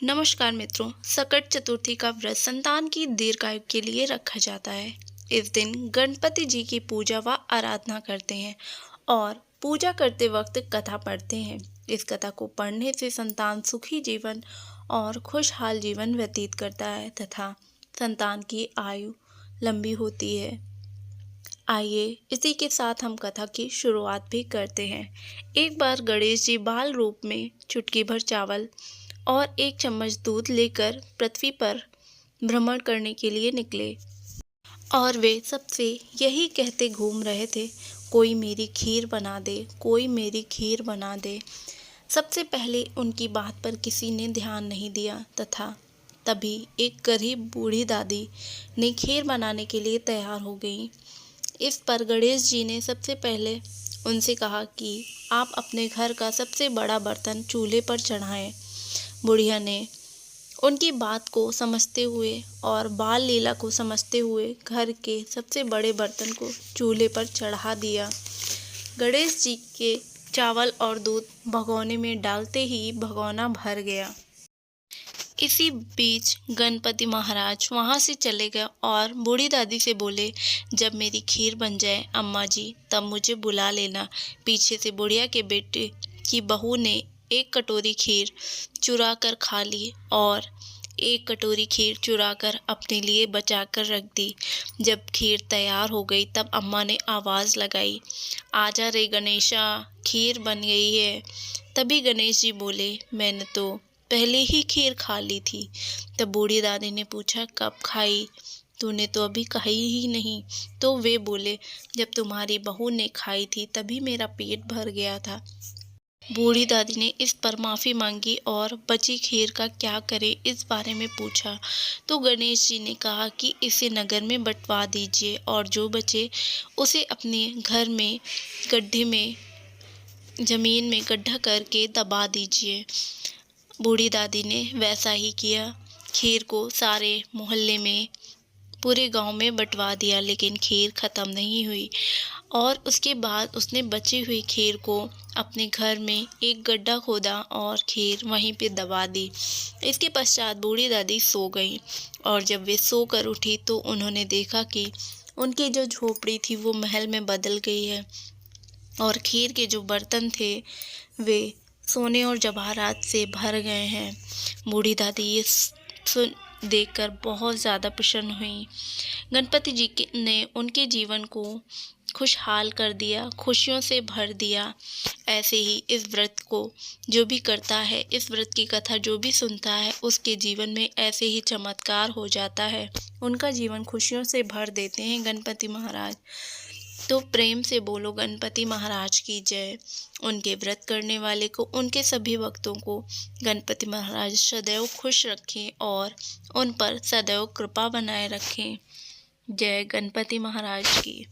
नमस्कार मित्रों, सकट चतुर्थी का व्रत संतान की दीर्घायु के लिए रखा जाता है। इस दिन गणपति जी की पूजा व आराधना करते हैं और पूजा करते वक्त कथा पढ़ते हैं। इस कथा को पढ़ने से संतान सुखी जीवन और खुशहाल जीवन व्यतीत करता है तथा संतान की आयु लंबी होती है। आइए इसी के साथ हम कथा की शुरुआत भी करते हैं। एक बार गणेश जी बाल रूप में चुटकी भर चावल और एक चम्मच दूध लेकर पृथ्वी पर भ्रमण करने के लिए निकले और वे सबसे यही कहते घूम रहे थे, कोई मेरी खीर बना दे, कोई मेरी खीर बना दे। सबसे पहले उनकी बात पर किसी ने ध्यान नहीं दिया तथा तभी एक गरीब बूढ़ी दादी ने खीर बनाने के लिए तैयार हो गई। इस पर गणेश जी ने सबसे पहले उनसे कहा कि आप अपने घर का सबसे बड़ा बर्तन चूल्हे पर चढ़ाएं। बुढ़िया ने उनकी बात को समझते हुए और बाल लीला को समझते हुए घर के सबसे बड़े बर्तन को चूल्हे पर चढ़ा दिया। गणेश जी के चावल और दूध भगोने में डालते ही भगोना भर गया। इसी बीच गणपति महाराज वहाँ से चले गए और बूढ़ी दादी से बोले, जब मेरी खीर बन जाए अम्मा जी तब मुझे बुला लेना। पीछे से बुढ़िया के बेटे की बहू ने एक कटोरी खीर चुरा कर खा ली और एक कटोरी खीर चुरा कर अपने लिए बचा कर रख दी। जब खीर तैयार हो गई तब अम्मा ने आवाज़ लगाई, आजा रे गणेशा, खीर बन गई है। तभी गणेश जी बोले, मैंने तो पहले ही खीर खा ली थी। तब बूढ़ी दादी ने पूछा, कब खाई? तूने तो अभी खाई ही नहीं। तो वे बोले, जब तुम्हारी बहू ने खाई थी तभी मेरा पेट भर गया था। बूढ़ी दादी ने इस पर माफ़ी मांगी और बची खीर का क्या करें इस बारे में पूछा। तो गणेश जी ने कहा कि इसे नगर में बंटवा दीजिए और जो बचे उसे अपने घर में गड्ढे में ज़मीन में गड्ढा करके दबा दीजिए। बूढ़ी दादी ने वैसा ही किया। खीर को सारे मोहल्ले में पूरे गांव में बंटवा दिया, लेकिन खीर ख़त्म नहीं हुई और उसके बाद उसने बची हुई खीर को अपने घर में एक गड्ढा खोदा और खीर वहीं पे दबा दी। इसके पश्चात बूढ़ी दादी सो गई और जब वे सो कर उठी तो उन्होंने देखा कि उनकी जो झोपड़ी थी वो महल में बदल गई है और खीर के जो बर्तन थे वे सोने और जवाहरात से भर गए हैं। बूढ़ी दादी ये सुन देखकर बहुत ज़्यादा प्रसन्न हुई। गणपति जी ने उनके जीवन को खुशहाल कर दिया, खुशियों से भर दिया। ऐसे ही इस व्रत को जो भी करता है, इस व्रत की कथा जो भी सुनता है, उसके जीवन में ऐसे ही चमत्कार हो जाता है। उनका जीवन खुशियों से भर देते हैं गणपति महाराज। तो प्रेम से बोलो गणपति महाराज की जय। उनके व्रत करने वाले को, उनके सभी भक्तों को गणपति महाराज सदैव खुश रखें और उन पर सदैव कृपा बनाए रखें। जय गणपति महाराज की।